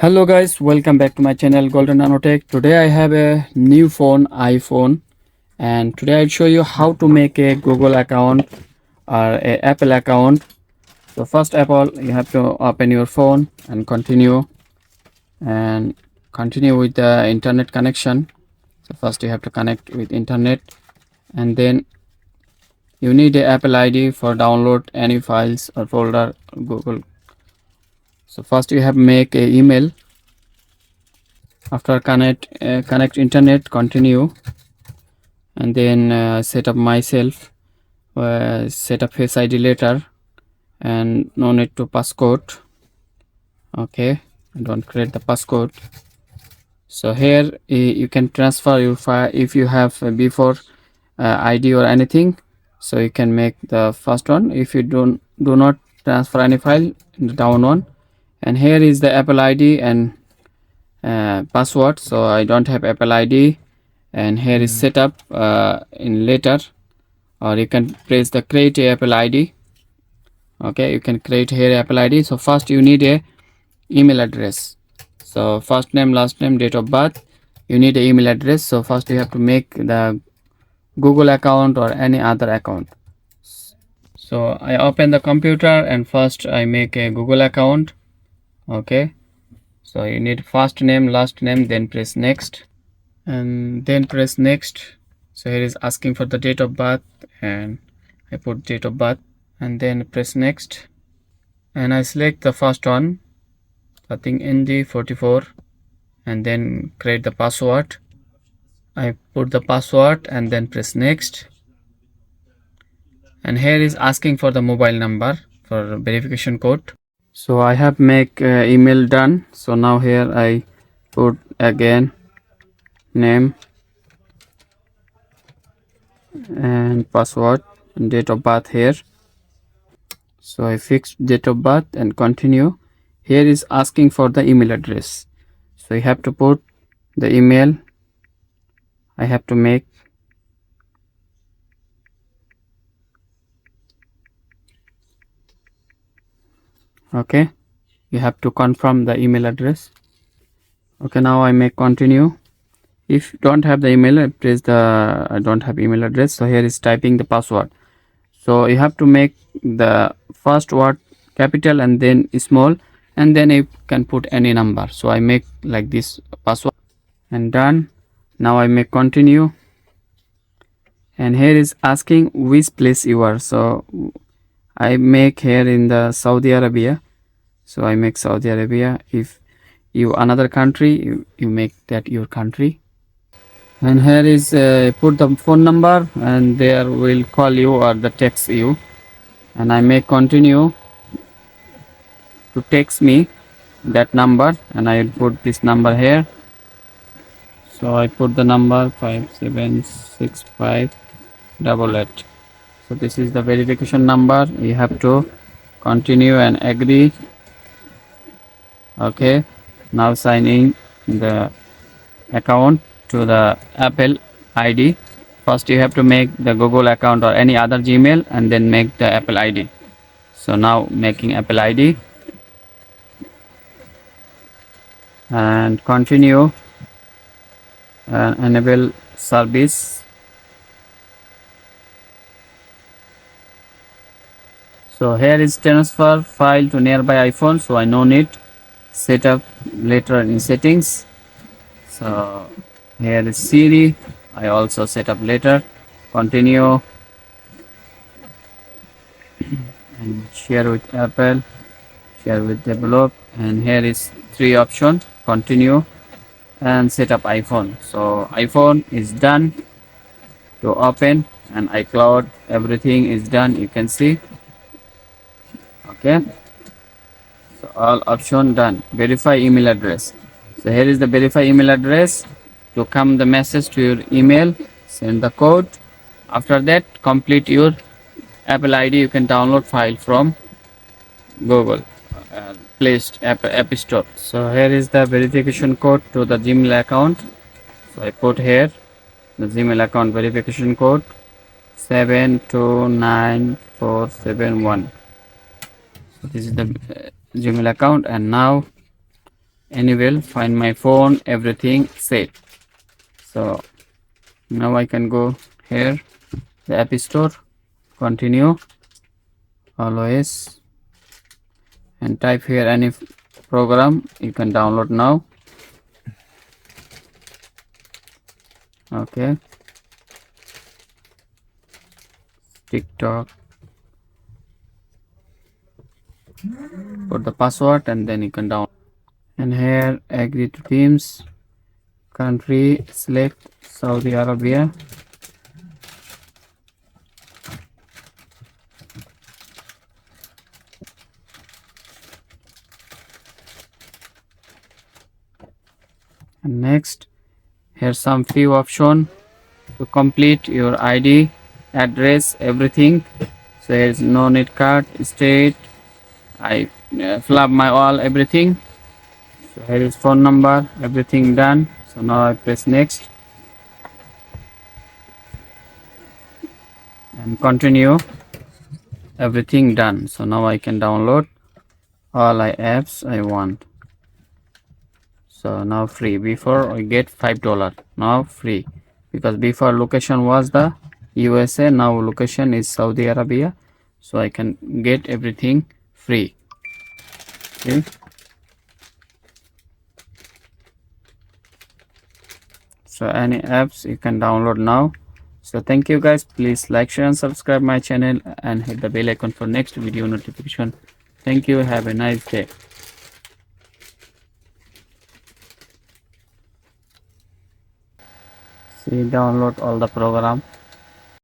Hello guys, welcome back to my channel Golden Nanotech. Today I have a new phone, iPhone, and today I'll show you how to make a Google account or a Apple account. So first Apple, you have to open your phone and continue with the internet connection. So first you have to connect with internet, and then you need a Apple ID for download any files or folder Google. So first you have make a email. After connect internet, continue, and then set up myself, set up Face ID later, and no need to passcode. Okay, don't create the passcode. So here you can transfer your file if you have before ID or anything, so you can make the first one. If you do not transfer any file, the down one. And here is the Apple ID and password. So I don't have Apple ID, and here is setup in later, or you can press the create a Apple ID. Okay, you can create here Apple ID. So first you need a email address. So first name, last name, date of birth, you need an email address. So first you have to make the Google account or any other account. So I open the computer and first I make a Google account. Okay, so you need first name, last name, then press next, and then press next. So here is asking for the date of birth, and I put date of birth, and then press next, and I select the first one, I think ND44, and then create the password. I put the password and then press next, and here is asking for the mobile number for verification code. So I have make email done. So now here I put again name and password and date of birth here. So I fixed date of birth and continue. Here is asking for the email address, so you have to put the email I have to make. Okay, you have to confirm the email address. Okay, now I make continue. If you don't have the email, press the I don't have email address. So here is typing the password. So you have to make the first word capital and then small, and then you can put any number. So I make like this password and done. Now I make continue, and here is asking which place you are. So I make here in the Saudi Arabia, so I make Saudi Arabia. If you another country, you make that your country. And here is put the phone number, and there will call you or the text you, and I may continue to text me that number, and I will put this number here. So I put the number 576588. So this is the verification number. You have to continue and agree. Okay, now sign in the account to the Apple ID. First you have to make the Google account or any other Gmail, and then make the Apple ID. So now making Apple ID and continue and enable service. So here is transfer file to nearby iPhone, so I no need, set up later in settings. So here is Siri, I also set up later. Continue and share with Apple, share with develop, and here is 3 options, continue and set up iPhone. So iPhone is done to open, and iCloud, everything is done, you can see. Okay, so all option done. Verify email address. So here is the verify email address. To come the message to your email, send the code. After that, complete your Apple ID. You can download file from Google placed App Store. So here is the verification code to the Gmail account. So I put here the Gmail account verification code 729471. So this is the Gmail account, and now anywhere, find my phone, everything set. So now I can go here, the App Store, continue, always, and type here any program you can download now. Okay, TikTok, put the password and then you can download. And here agree to teams, country, select Saudi Arabia. And next, here's some few option to complete your ID, address, everything. So here's no net card, state, I fill up my all everything. So here is phone number, everything done. So now I press next and continue, everything done. So now I can download all apps I want. So now free. Before I get $5, now free, because before location was the USA, now location is Saudi Arabia. So I can get everything free. Okay. So any apps you can download now. So thank you guys, please like, share and subscribe my channel and hit the bell icon for next video notification. Thank you, have a nice day. See, download all the program.